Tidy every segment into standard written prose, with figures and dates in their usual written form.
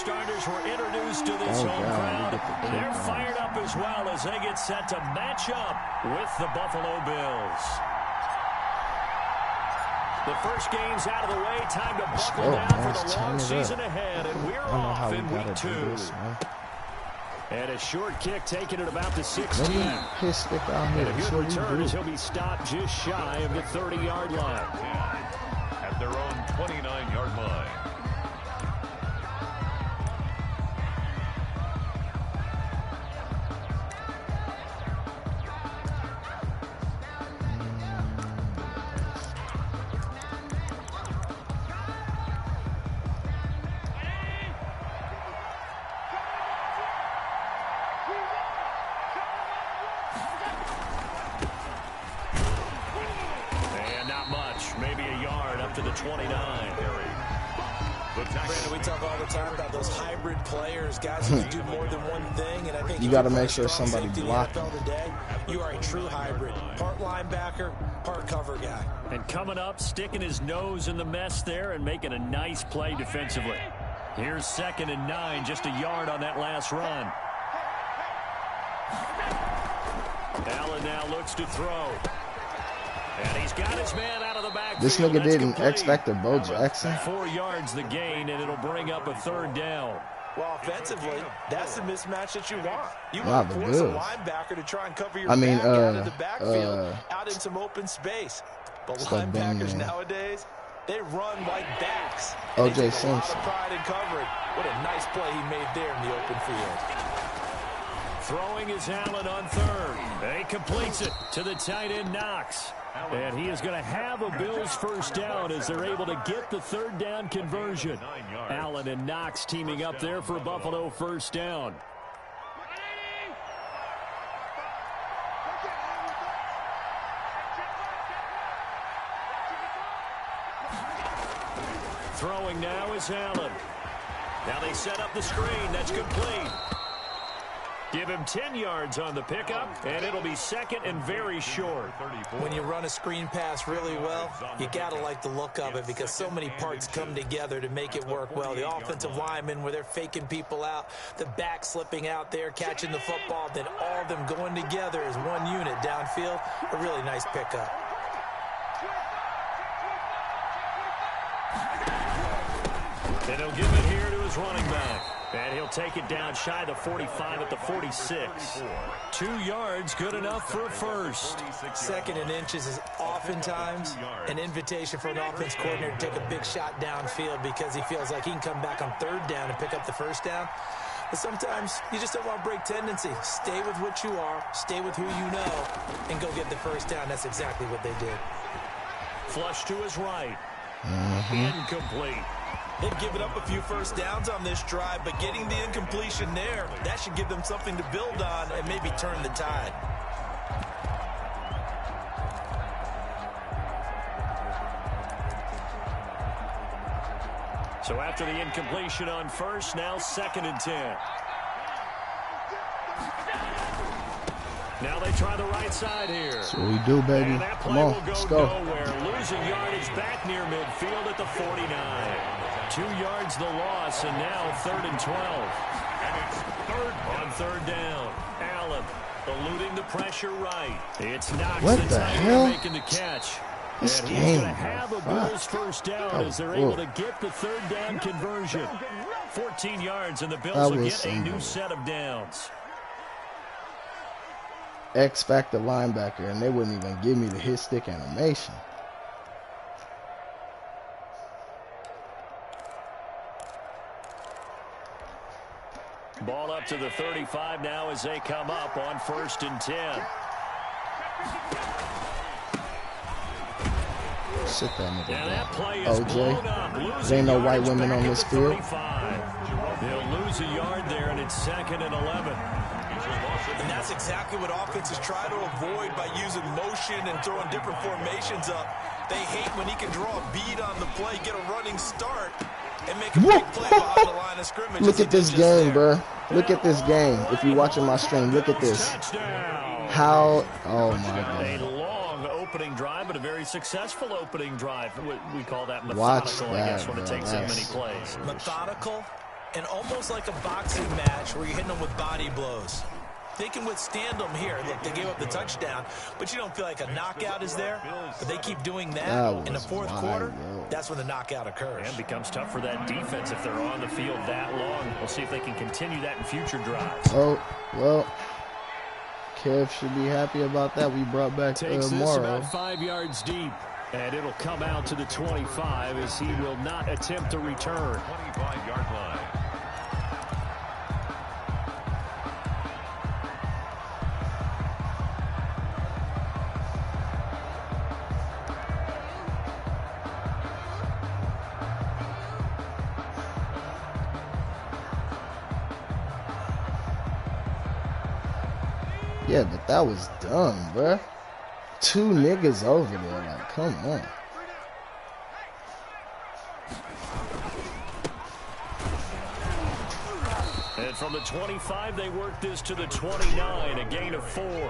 starters were introduced to this home crowd. They're fired up as well as they get set to match up with the Buffalo Bills. The first game's out of the way. Time to buckle down for the long season ahead. And we're off in week 2. And a short kick taken at about the 16. And a good return as he'll be stopped just shy of the 30-yard line. At their own 29-yard line. Maybe a yard up to the 29. Brandon, we talk all the time about those hybrid players, guys who do more than one thing, and I think you got to make sure somebody blocks. You are a true hybrid, part linebacker, part cover guy. And coming up, sticking his nose in the mess there and making a nice play defensively. Here's 2nd and 9, just a yard on that last run. Allen now looks to throw. And he's got his man out of the backfield. This nigga didn't expect a Bo Jackson. 4 yards the gain, and it'll bring up a 3rd down. Well, offensively, that's the mismatch that you want. You want to force a linebacker to try and cover your back out of the backfield, out in some open space. But linebackers nowadays, they run like backs. O.J. Simpson. A lot of pride in covering. What a nice play he made there in the open field. Throwing is Allen on 3rd. He completes it to the tight end Knox. And he is going to have a Bills first down as they're able to get the 3rd down conversion. Allen and Knox teaming up there for a Buffalo first down. Throwing now is Allen. Now they set up the screen. That's complete. Give him 10 yards on the pickup, and it'll be 2nd and very short. When you run a screen pass really well, you got to like the look of it because so many parts come together to make it work well. The offensive linemen, where they're faking people out, the back slipping out there, catching the football, then all of them going together as one unit downfield. A really nice pickup. And he'll give it here to his running back. And he'll take it down shy of the 45 at the 46. 2 yards, good enough for a first. 2nd and inches is oftentimes an invitation for an offense coordinator to take a big shot downfield because he feels like he can come back on 3rd down and pick up the first down. But sometimes you just don't want to break tendency. Stay with what you are, stay with who you know, and go get the first down. That's exactly what they did. Flush to his right. Incomplete. They've given up a few first downs on this drive, but getting the incompletion there, that should give them something to build on and maybe turn the tide. So after the incompletion on first, now 2nd and 10. Now they try the right side here. That's what we do, baby. Come on, let's go. Losing yardage back near midfield at the 49. 2 yards the loss, and now 3rd and 12. And it's 3rd on 3rd down. Allen eluding the pressure right. It's Knox what the hell? Making the catch. This and game, he's going to have a Bills first down as they're able to get the 3rd down conversion. 14 yards, and the Bills will get a new set of downs. X-Factor linebacker, and they wouldn't even give me the hit stick animation. Ball up to the 35 now as they come up on 1st and 10. Sit that nigga that play down. is OJ. There ain't no white women on this field. They'll lose a yard there, and it's 2nd and 11. And that's exactly what offenses try to avoid by using motion and throwing different formations up. They hate when he can draw a bead on the play, get a running start, and make a big play behind the line of scrimmage. Look at this game, bro. Look at this game. If you're watching my stream, look at this. How? Oh my God. A long opening drive, but a very successful opening drive. We call that methodical, I guess, when it takes that many plays. Methodical and almost like a boxing match where you're hitting them with body blows. They can withstand them here. Look, they gave up the touchdown, but you don't feel like a knockout is there. But they keep doing that in the fourth quarter. That's when the knockout occurs. And becomes tough for that defense if they're on the field that long. We'll see if they can continue that in future drives. Oh, well, Kev should be happy about that. We brought back Takes this Morrow. about 5 yards deep. And it'll come out to the 25 as he will not attempt to return. 25-yard line. Yeah, but that was dumb, bruh. 2 niggas over there. Like, come on. And from the 25, they work this to the 29, a gain of 4.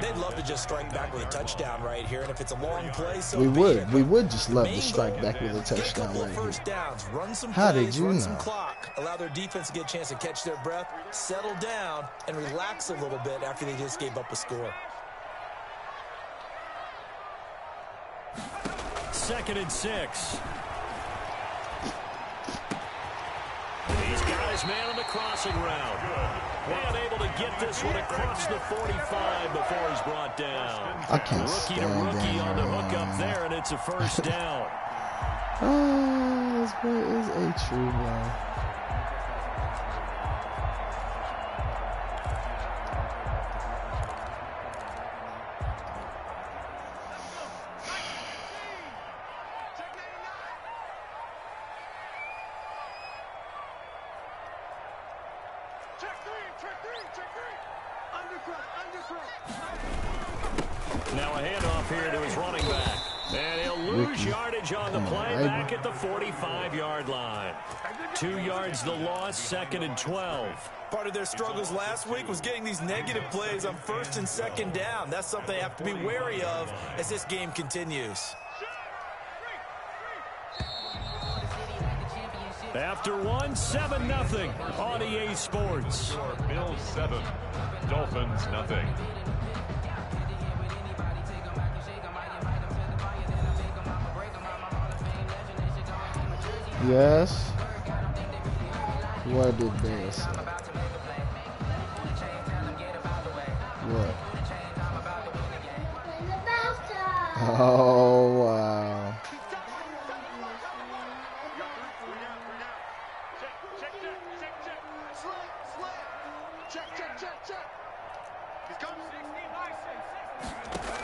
They'd love to just strike back with a touchdown right here, and if it's a long play, so we would just love to strike back with a touchdown right first here. Downs, run some How plays, did you run know? some clock, allow their defense to get a chance to catch their breath, settle down, and relax a little bit after they just gave up a score. 2nd and 6. He's got his man on the crossing route. And able to get this one across the 45 before he's brought down. I can't Rookie to stand rookie that. on the hook up there, and it's a first down. Oh, this boy is a true one. Now a handoff here to his running back. And he'll lose yardage on the play back at the 45-yard line. 2 yards the loss, 2nd and 12. Part of their struggles last week was getting these negative plays on 1st and 2nd down. That's something they have to be wary of as this game continues. After 7-0 on EA Sports. Bills 7, Dolphins nothing. Yes. What did they say? What? Oh, wow.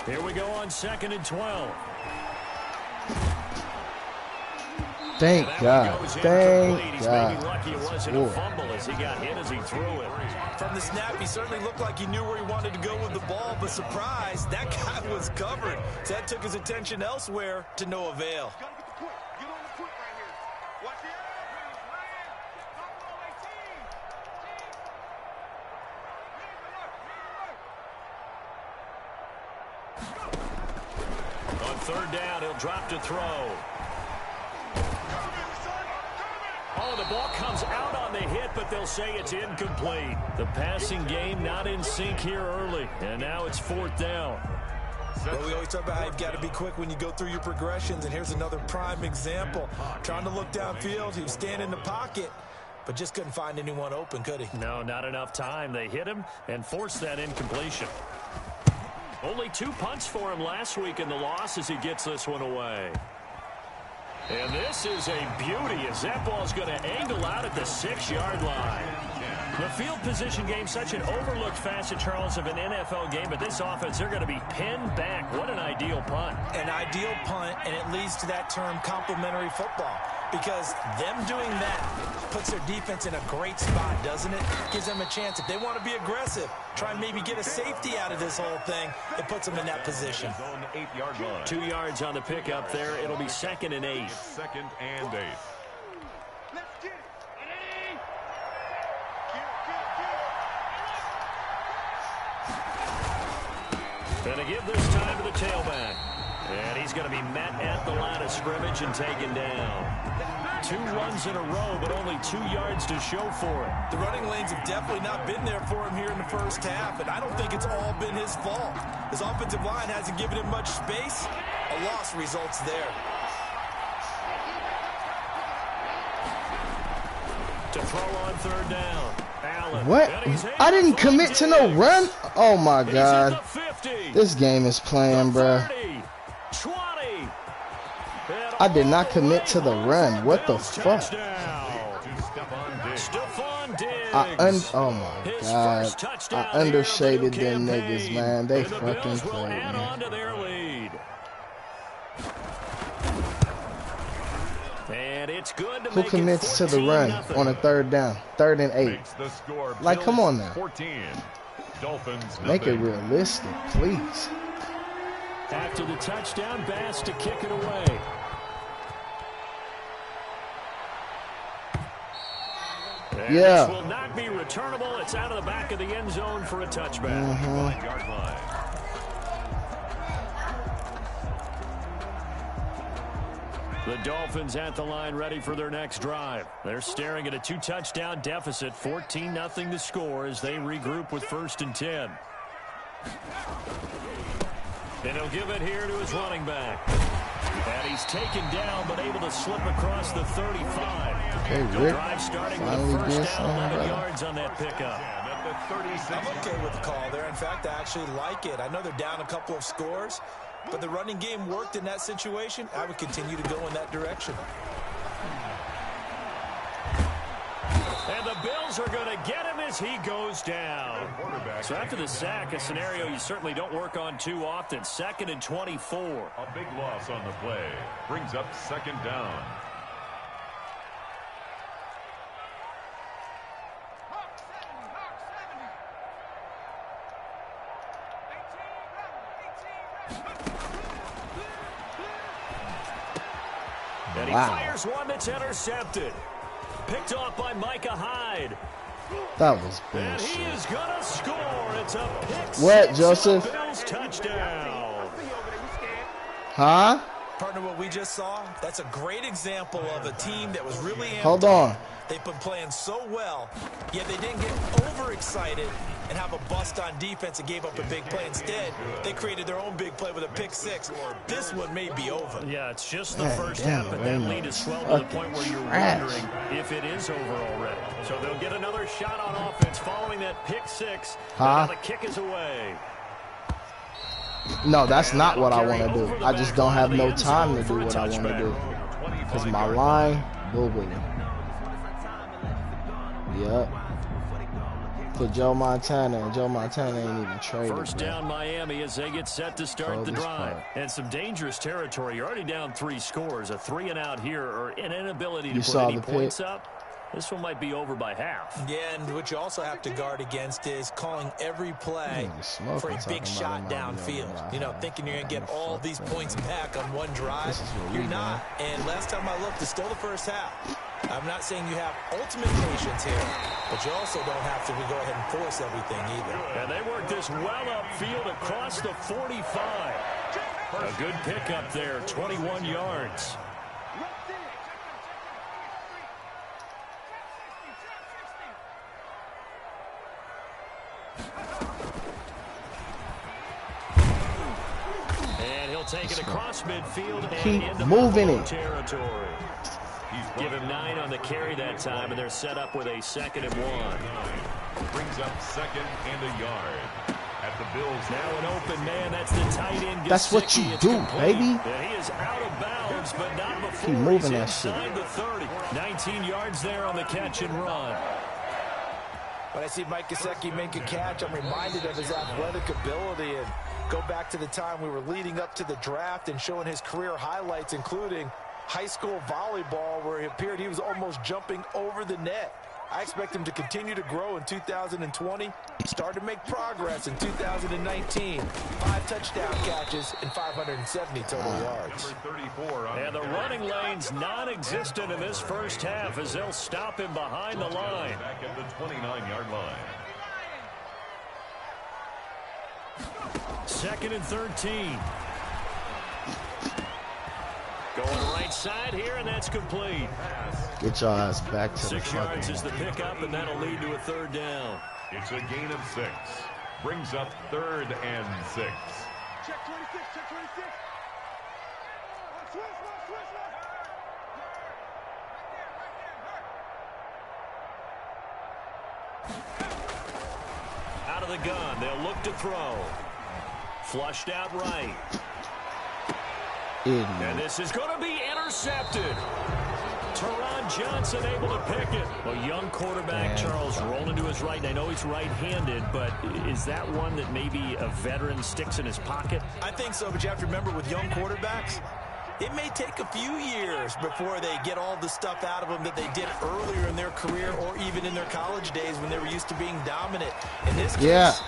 Here we go on 2nd and 12. Thank God. Thank God. Maybe lucky it wasn't a fumble as he got hit as he threw it. From the snap, he certainly looked like he knew where he wanted to go with the ball, but surprise, that guy was covered. So that took his attention elsewhere to no avail. On 3rd down, he'll drop to throw. Oh, the ball comes out on the hit, but they'll say it's incomplete. The passing game not in sync here early, and now it's 4th down. Well, we always talk about how you've got to be quick when you go through your progressions, and here's another prime example. Trying to look downfield, he was standing in the pocket, but just couldn't find anyone open, could he? No, not enough time. They hit him and forced that incompletion. Only 2 punts for him last week in the loss as he gets this one away. And this is a beauty as that ball's going to angle out at the 6-yard line. The field position game, such an overlooked facet, Charles, of an NFL game, but this offense, they're going to be pinned back. What an ideal punt. An ideal punt, and it leads to that term complementary football. Because them doing that puts their defense in a great spot, doesn't it? Gives them a chance. If they want to be aggressive, try and maybe get a safety out of this whole thing, it puts them in that position. 8-yard line. 2 yards on the pickup there. It'll be 2nd and 8. 2nd and 8. And to give this time to the tailback. And he's going to be met at the line of scrimmage and taken down. 2 runs in a row, but only 2 yards to show for it. The running lanes have definitely not been there for him here in the first half, and I don't think it's all been his fault. His offensive line hasn't given him much space. A loss results there. To throw on 3rd down. Allen. What? I didn't commit to no run? Oh, my God. This game is playing, bruh. I did not commit to the run. What the fuck? Oh my God. I undershaded them niggas, man. They fucking played me. Who commits to the run on a 3rd down? 3rd and 8. Like, come on now. Make it realistic, please. After the touchdown, Bass to kick it away. And yeah. This will not be returnable. It's out of the back of the end zone for a touchback. Yard line. The Dolphins at the line ready for their next drive. They're staring at a 2-touchdown deficit, 14-0 to score as they regroup with 1st and 10. And he'll give it here to his running back. And he's taken down, but able to slip across the 35. Okay, Rick. Drive starting with a 1st down, 11 yards on that pickup. I'm okay with the call there. In fact, I actually like it. I know they're down a couple of scores, but the running game worked in that situation. I would continue to go in that direction. And the Bills are going to get him as he goes down. So after the sack, a scenario you certainly don't work on too often. 2nd and 24. A big loss on the play. Brings up 2nd down. And he fires one that's intercepted. Picked off by Micah Hyde. That was bullshit. And he is going to score. It's a pick. What, Joseph? Bills touchdown. Huh? Partner, what we just saw, that's a great example of a team that was really amped. Hold on. They've been playing so well, yet they didn't get overexcited and have a bust on defense and gave up a big play. Instead, they created their own big play with a pick-6. This one may be over. Yeah, it's just the first half, but that lead is swelled to the point where you're wondering if it is over already. So they'll get another shot on offense following that pick-6. Now the kick is away. No, that's not what I want to do. I just don't have no time to do what I want to do. Because my line, boo-boo. Yep. For Joe Montana, and Joe Montana ain't even traded. First down Miami as they get set to start the drive. And some dangerous territory. You're already down 3 scores. A 3-and-out here or an inability to put any points up. This one might be over by half. Yeah, and what you also have to guard against is calling every play for a big shot downfield. You know, thinking you're going to get all these points back on one drive. You're not. And last time I looked, it's still the first half. I'm not saying you have ultimate patience here, but you also don't have to go ahead and force everything either. And they work this well upfield across the 45. A good pickup there, 21 yards. And he'll take it across midfield and into moving it. Territory. Give him 9 on the carry that time, and they're set up with a 2nd and 1. Brings up 2nd and a yard. At the Bills. Now an open man. That's the tight end. That's what you do, baby. And he is out of bounds, but not before keep moving he's that shit. inside the 30. 19 yards there on the catch and run. When I see Mike Gesicki make a catch, I'm reminded of his athletic ability. And go back to the time we were leading up to the draft and showing his career highlights, including high school volleyball, where it appeared he was almost jumping over the net. I expect him to continue to grow in 2020, start to make progress in 2019. 5 touchdown catches and 570 total yards. And the running lane's non-existent in this first half as they'll stop him behind the line. Back at the 29-yard line. 2nd and 13. Going right side here, and that's complete. Get your ass back to 6 yards is the pickup, and that'll lead to a 3rd down. It's a gain of 6. Brings up 3rd and 6. Check 26, check 26. Switch. Out of the gun, they'll look to throw. Flushed out right. And this is going to be intercepted. Teron Johnson able to pick it. A young quarterback, Charles, rolling to his right. And I know he's right-handed, but is that one that maybe a veteran sticks in his pocket? I think so, but you have to remember with young quarterbacks, it may take a few years before they get all the stuff out of them that they did earlier in their career or even in their college days when they were used to being dominant. In this case,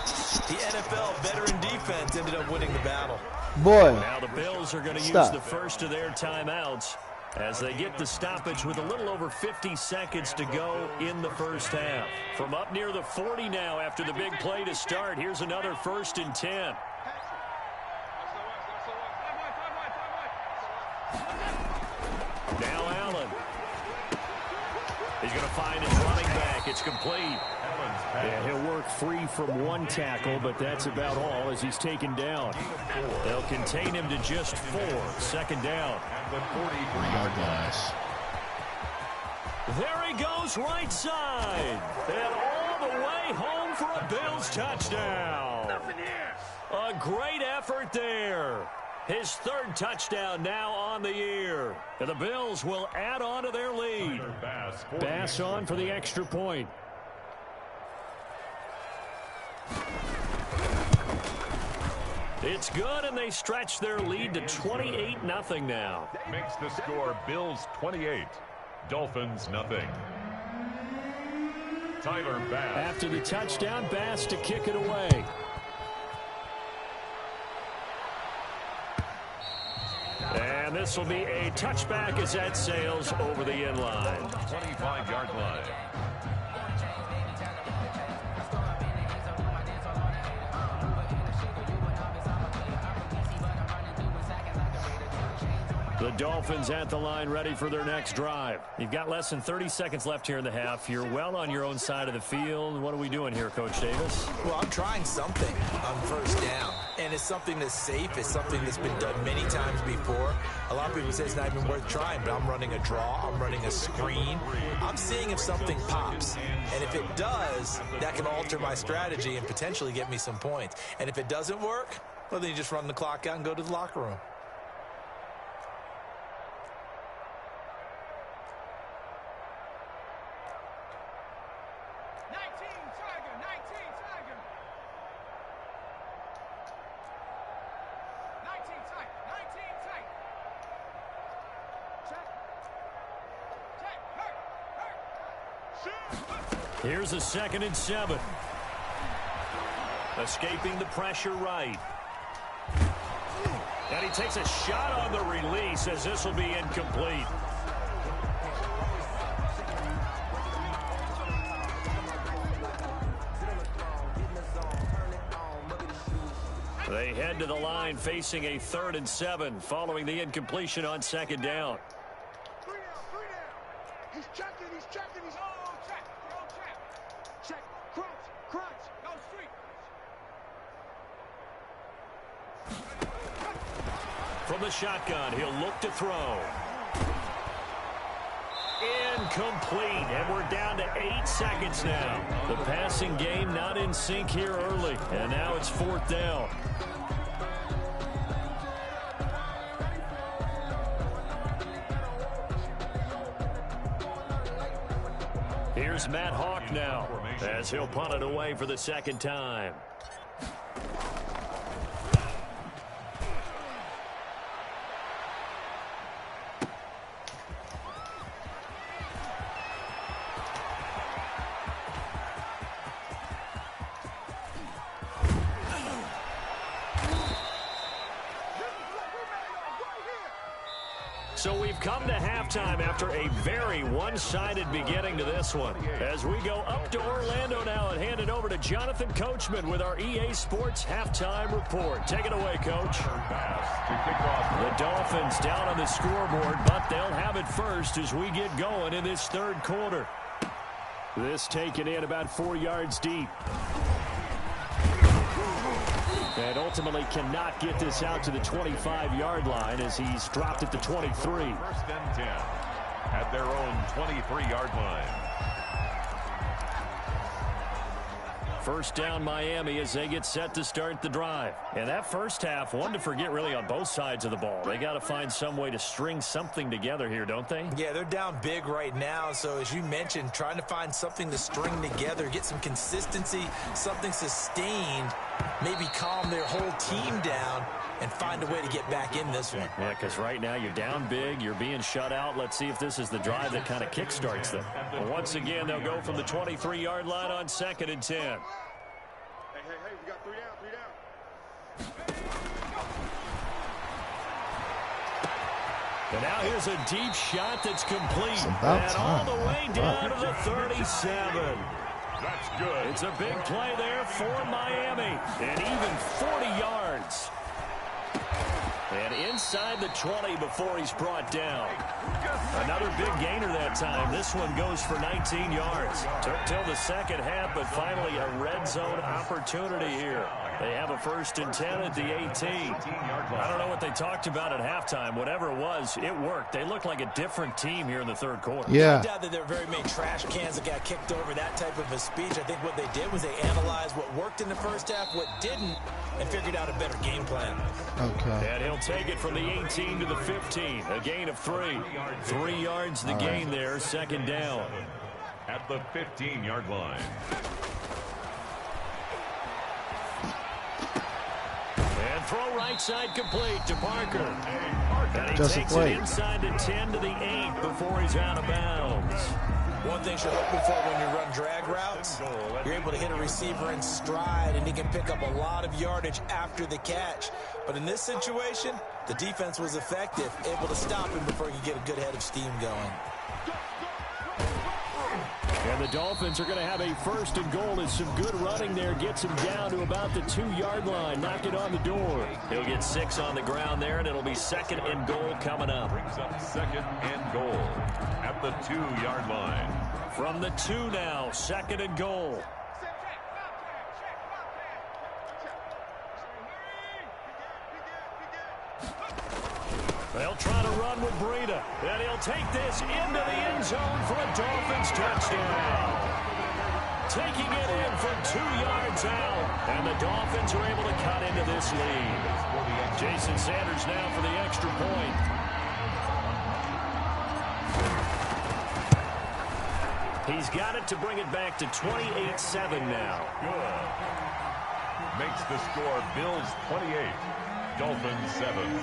the NFL veteran defense ended up winning the battle. Boy. Now the Bills are going to use the first of their timeouts as they get the stoppage with a little over 50 seconds to go in the first half. From up near the 40 now after the big play to start, here's another 1st and 10. Now Allen. He's going to find his running back. It's complete. Yeah, he'll work free from 1 tackle, but that's about all as he's taken down. They'll contain him to just 4. 2nd down. There he goes right side. And all the way home for a Bills touchdown. A great effort there. His 3rd touchdown now on the year. And the Bills will add on to their lead. Bass on for the extra point. It's good, and they stretch their lead to 28-0 now. Makes the score Bills 28, Dolphins 0. Tyler Bass. After the touchdown, Bass to kick it away. And this will be a touchback as that sails over the end line. 25-yard line. The Dolphins at the line ready for their next drive. You've got less than 30 seconds left here in the half. You're well on your own side of the field. What are we doing here, Coach Davis? Well, I'm trying something on 1st down. And it's something that's safe. It's something that's been done many times before. A lot of people say it's not even worth trying, but I'm running a draw. I'm running a screen. I'm seeing if something pops. And if it does, that can alter my strategy and potentially get me some points. And if it doesn't work, well, then you just run the clock out and go to the locker room. Here's a 2nd and 7. Escaping the pressure right. And he takes a shot on the release as this will be incomplete. They head to the line facing a 3rd and 7 following the incompletion on 2nd down. 3 down. He's checking. He's all check. Check. Crunch. No street. From the shotgun, he'll look to throw. Incomplete, and we're down to 8 seconds now. The passing game not in sync here early, and now it's 4th down. Here's Matt Hawk now, as he'll punt it away for the 2nd time. So we've come to halftime after a very one-sided beginning to this one. As we go up to Orlando now and hand it over to Jonathan Coachman with our EA Sports Halftime Report. Take it away, Coach. The Dolphins down on the scoreboard, but they'll have it first as we get going in this third quarter. This taken in about 4 yards deep. And ultimately cannot get this out to the 25-yard line as he's dropped at the 23. First and 10 at their own 23-yard line. First down Miami as they get set to start the drive. And that first half, one to forget really on both sides of the ball. They got to find some way to string something together here, don't they? Yeah, they're down big right now. So as you mentioned, trying to find something to string together, get some consistency, something sustained, maybe calm their whole team down and find a way to get back in this one. Yeah, because right now you're down big, you're being shut out. Let's see if this is the drive that kind of kickstarts them. Well, once again, they'll go from the 23-yard line on 2nd and 10. Hey, we got 3 down. And now here's a deep shot that's complete. And all the way down to the 37. That's good. It's a big play there for Miami. And even 40 yards. And inside the 20 before he's brought down. Another big gainer that time. This one goes for 19 yards. Took till the second half, but finally a red zone opportunity here. They have a 1st and 10 at the 18. I don't know what they talked about at halftime. Whatever it was, it worked. They look like a different team here in the third quarter. Yeah. I doubt that there were very many trash cans that got kicked over, that type of a speech. I think what they did was they analyzed what worked in the first half, what didn't, and figured out a better game plan. Okay. And he'll take it from the 18 to the 15. A gain of 3. 3 yards the gain there, 2nd down. At the 15-yard line. And throw right side complete to Parker. And he Just takes it inside the 10 to the 8 before he's out of bounds. One thing you're hoping for when you run drag routes, you're able to hit a receiver in stride, and he can pick up a lot of yardage after the catch. But in this situation, the defense was effective, able to stop him before he could get a good head of steam going. And the Dolphins are going to have a 1st and goal as some good running there gets him down to about the 2-yard line. Knock it on the door. He'll get 6 on the ground there, and it'll be 2nd and goal coming up. Brings up 2nd and goal at the 2-yard line. From the 2 now, 2nd and goal. They'll try to run with Breida, and he'll take this into the end zone for a Dolphins touchdown. Taking it in from 2 yards out, and the Dolphins are able to cut into this lead. Jason Sanders now for the extra point. He's got it to bring it back to 28-7 now. Good. Makes the score Bills 28, Dolphins 7.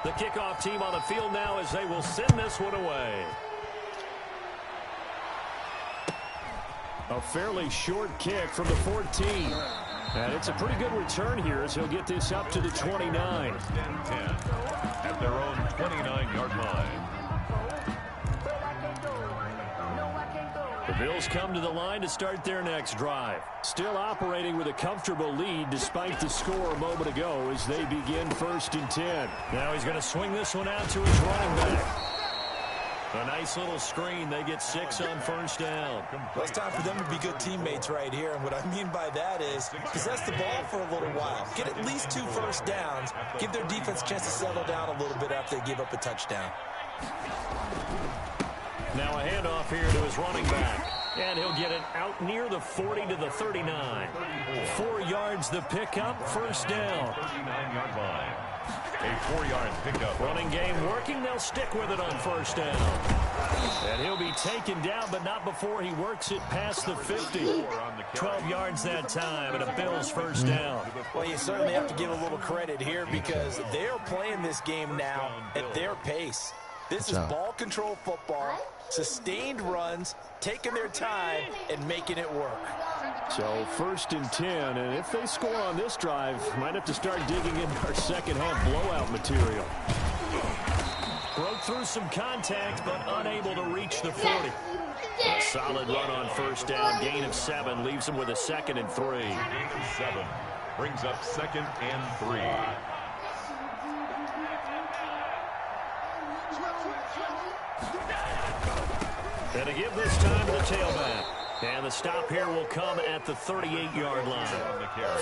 The kickoff team on the field now as they will send this one away. A fairly short kick from the 14. And it's a pretty good return here as he'll get this up to the 29. 10 at their own 29-yard line. The Bills come to the line to start their next drive. Still operating with a comfortable lead despite the score a moment ago as they begin 1st and 10. Now he's going to swing this one out to his running back. A nice little screen. They get 6 on 1st down. Well, it's time for them to be good teammates right here. And what I mean by that is possess the ball for a little while. Get at least 2 first downs. Give their defense a chance to settle down a little bit after they give up a touchdown. Now a handoff here to his running back. And he'll get it out near the 40 to the 39. 4 yards the pickup, 1st down. 39-yard line. A 4-yard pickup. Running game working. They'll stick with it on 1st down. And he'll be taken down, but not before he works it past the 50. 12 yards that time, and a Bills 1st down. Well, you certainly have to give a little credit here because they're playing this game now at their pace. This is ball control football, sustained runs, taking their time, and making it work. So 1st and 10, and if they score on this drive, might have to start digging into our second half blowout material. Broke through some contact, but unable to reach the 40. A solid run on 1st down, gain of 7, leaves them with a 2nd and 3. Gain of 7 brings up 2nd and 3. And to give this time to the tailback. And the stop here will come at the 38-yard line.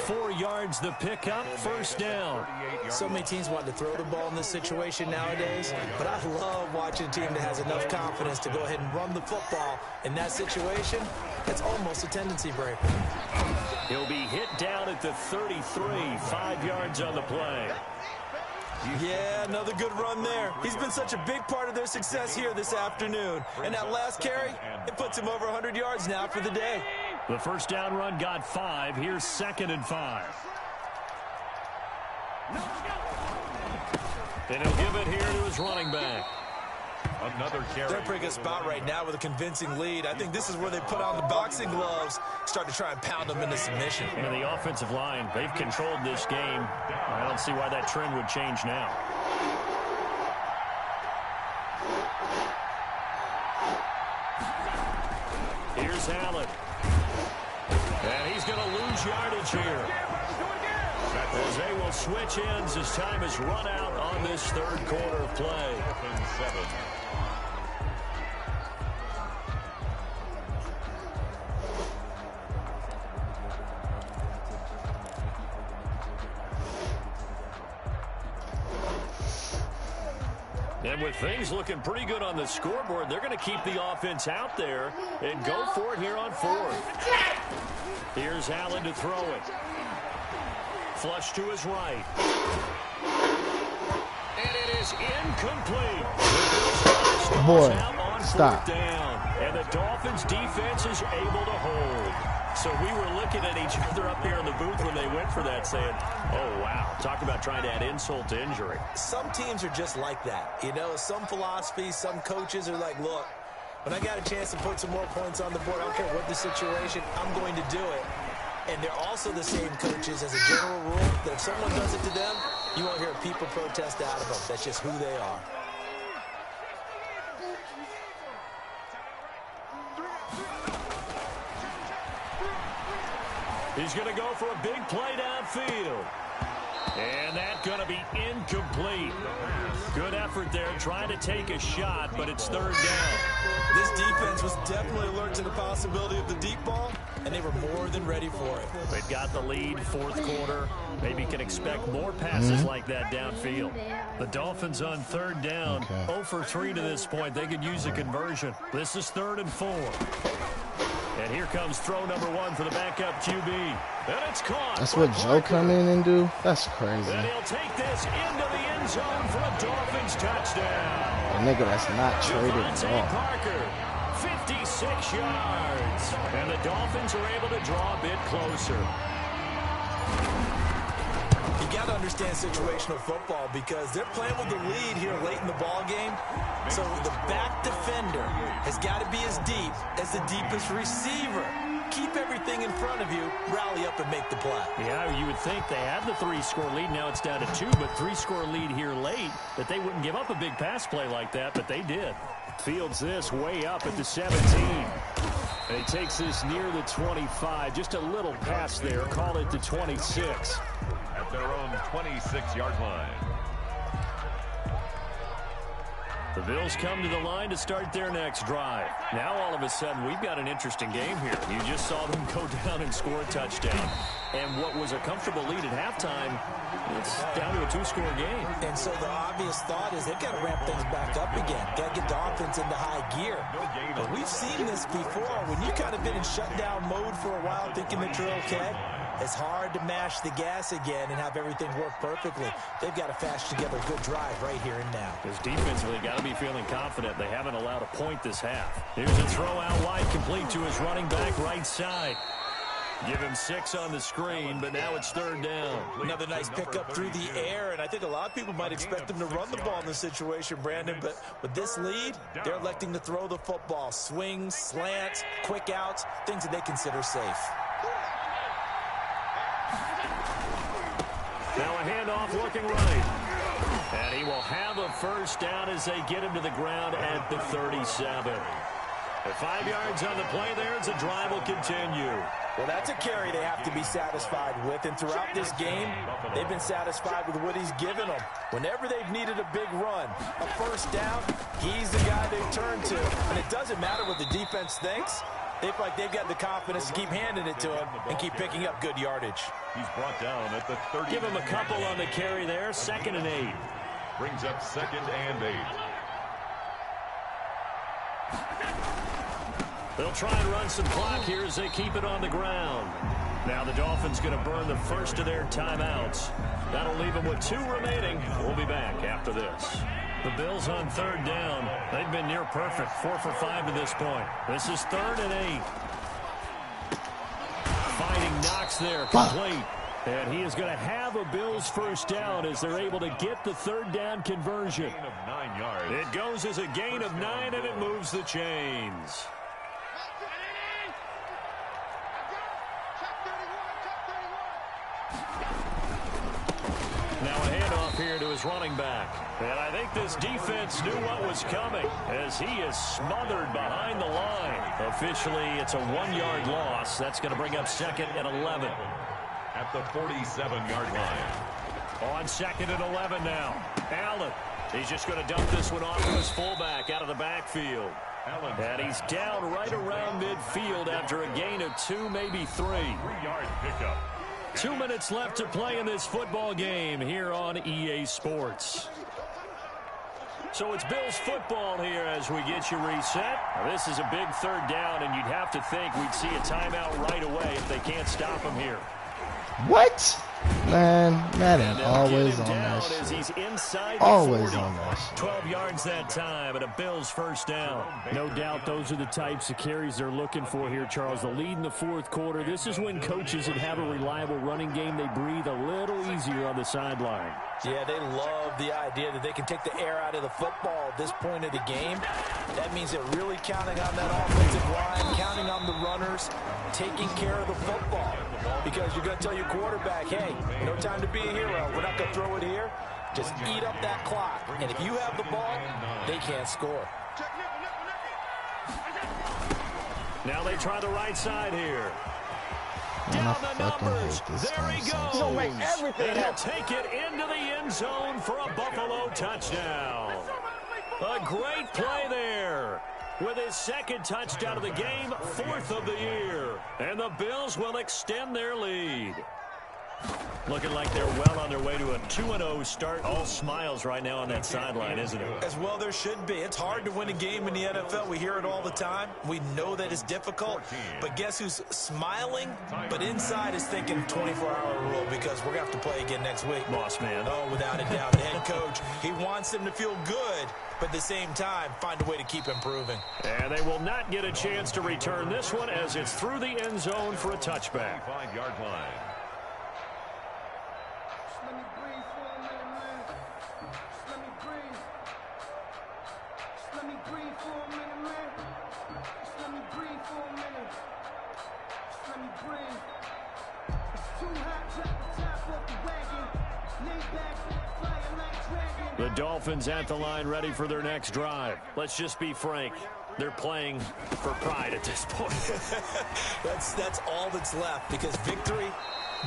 4 yards the pickup, 1st down. So many teams want to throw the ball in this situation nowadays, but I love watching a team that has enough confidence to go ahead and run the football. In that situation, that's almost a tendency breaker. He'll be hit down at the 33, 5 yards on the play. Yeah, another good run there. He's been such a big part of their success here this afternoon. And that last carry, it puts him over 100 yards now for the day. The 1st down run got 5. Here's 2nd and 5. And he'll give it here to his running back. Another carry. They're pretty good spot right now with a convincing lead. I think this is where they put on the boxing gloves, start to try and pound them into submission. And the offensive line, they've controlled this game. I don't see why that trend would change now. Here's Allen. And he's going to lose yardage here. As they will switch ends as time is run out on this 3rd quarter of play. 7. And with things looking pretty good on the scoreboard, they're going to keep the offense out there and go for it here on 4th. Here's Allen to throw it. Flush to his right. And it is incomplete. Boy, stop. Down, and the Dolphins defense is able to hold. So we were looking at each other up here in the booth when they went for that saying, oh, wow. Talk about trying to add insult to injury. Some teams are just like that. You know, some philosophies, some coaches are like, look, when I got a chance to put some more points on the board, I don't care what the situation, I'm going to do it. And they're also the same coaches as a general rule that if someone does it to them, you won't hear people protest out of them. That's just who they are. He's going to go for a big play downfield. And that's going to be incomplete. Good effort there trying to take a shot, but it's 3rd down. This defense was definitely alert to the possibility of the deep ball, and they were more than ready for it. They've got the lead, 4th quarter. Maybe can expect more passes like that downfield. The Dolphins on 3rd down. 0 for 3 to this point. They could use a conversion. This is 3rd and 4. And here comes throw number 1 for the backup QB. And it's caught. That's what Joe come in and do? That's crazy. And he'll take this into the end zone for a Dolphins touchdown. A nigga that's not traded at all. Parker, 56 yards. And the Dolphins are able to draw a bit closer. You got to understand situational football because they're playing with the lead here late in the ball game. So the back defender has got to be as deep as the deepest receiver. Keep everything in front of you, rally up and make the play. Yeah, you would think they had the 3-score lead. Now it's down to 2, but 3-score lead here late, that they wouldn't give up a big pass play like that, but they did. Fields this way up at the 17. And he takes this near the 25. Just a little pass there. Call it the 26. At their own 26-yard line. The Bills come to the line to start their next drive. Now all of a sudden we've got an interesting game here. You just saw them go down and score a touchdown. And what was a comfortable lead at halftime, it's down to a 2-score game. And so the obvious thought is they've got to ramp things back up again. Got to get the offense into high gear. But we've seen this before. When you've kind of been in shutdown mode for a while thinking that you're okay, it's hard to mash the gas again and have everything work perfectly. They've got to fashion together a good drive right here and now. Because defensively, got to be feeling confident. They haven't allowed a point this half. Here's a throw out wide, complete to his running back right side. Give him 6 on the screen, but now it's 3rd down. Another nice pickup through the air, and I think a lot of people might expect them to run the ball in this situation, Brandon, but with this lead, they're electing to throw the football. Swings, slants, quick outs, things that they consider safe. Now a handoff looking right. And he will have a first down as they get him to the ground at the 37. At 5 yards on the play there, as the drive will continue. Well, that's a carry they have to be satisfied with. And throughout this game, they've been satisfied with what he's given them. Whenever they've needed a big run, a first down, he's the guy they turn to. And it doesn't matter what the defense thinks. They feel like they've got the confidence to keep handing it to him and keep picking up good yardage. He's brought down at the 30. Give him a couple on the carry there. 2nd and 8. Brings up 2nd and 8. They'll try and run some clock here as they keep it on the ground. Now the Dolphins going to burn the first of their timeouts. That'll leave them with 2 remaining. We'll be back after this. The Bills on 3rd down. They've been near perfect, 4 for 5 to this point. This is 3rd and 8. Fighting Knox there, complete. And he is going to have a Bills first down as they're able to get the 3rd down conversion. Gain of 9 yards. It goes as a gain of 9, and it moves the chains. Now a handoff here to his running back. And I think this defense knew what was coming as he is smothered behind the line. Officially, it's a 1-yard loss. That's going to bring up 2nd and 11. At the 47-yard line. On 2nd and 11 now. Allen. He's just going to dump this one off to his fullback out of the backfield. Allen. And he's down right around midfield after a gain of 2, maybe 3. 3-yard pickup. 2 minutes left to play in this football game here on EA Sports. So it's Bills football here as we get you reset. Now, this is a big 3rd down, and you'd have to think we'd see a timeout right away if they can't stop him here. What? Man, Madden always on that shit. Always on that shit. 12 yards that time and a Bills first down. No doubt those are the types of carries they're looking for here, Charles. The lead in the 4th quarter. This is when coaches that have a reliable running game, they breathe a little easier on the sideline. Yeah, they love the idea that they can take the air out of the football at this point of the game. That means they're really counting on that offensive line, counting on the runners, taking care of the football. Because you're going to tell your quarterback, hey, no time to be a hero. We're not going to throw it here. Just eat up that clock. And if you have the ball, they can't score. Now they try the right side here. Down the numbers. There he goes. And he'll take it into the end zone for a Buffalo touchdown. A great play there. With his 2nd touchdown of the game, 4th of the year. And the Bills will extend their lead. Looking like they're well on their way to a 2-0 start. All smiles right now on that sideline, isn't it? As well there should be. It's hard to win a game in the NFL. We hear it all the time. We know that it's difficult. But guess who's smiling? But inside is thinking 24-hour rule because we're going to have to play again next week. Boss man. Oh, without a doubt. The head coach, he wants them to feel good, but at the same time, find a way to keep improving. And they will not get a chance to return this one as it's through the end zone for a touchback. 5-yard line. The Dolphins at the line ready for their next drive. Let's just be frank. They're playing for pride at this point. That's all that's left because victory,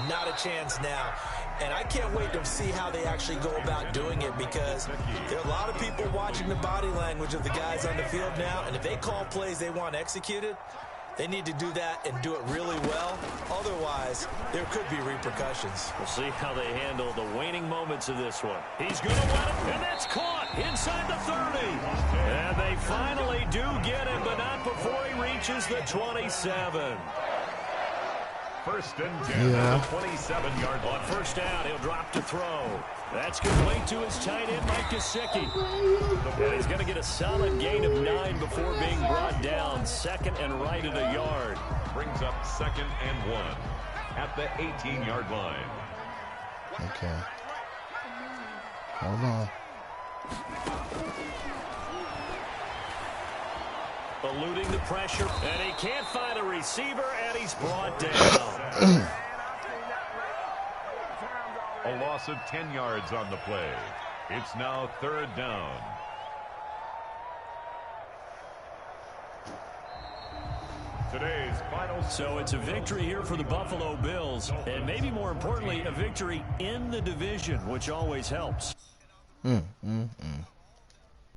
not a chance now. And I can't wait to see how they actually go about doing it because there are a lot of people watching the body language of the guys on the field now. And if they call plays they want executed, they need to do that and do it really well. Otherwise, there could be repercussions. We'll see how they handle the waning moments of this one. He's going to win it, and that's caught inside the 30. And they finally do get him, but not before he reaches the 27. First and 10 at the 27-yard line. On first down, he'll drop to throw. That's complete to his tight end, Mike Gesicki. And he's going to get a solid gain of 9 before being brought down. 2nd and right at a yard. Brings up 2nd and 1 at the 18-yard line. Okay. Hold on. Eluding the pressure, and he can't find a receiver, and he's brought down. A loss of 10 yards on the play. It's now 3rd down. Today's final. So it's a victory here for the Buffalo Bills, and maybe more importantly, a victory in the division, which always helps.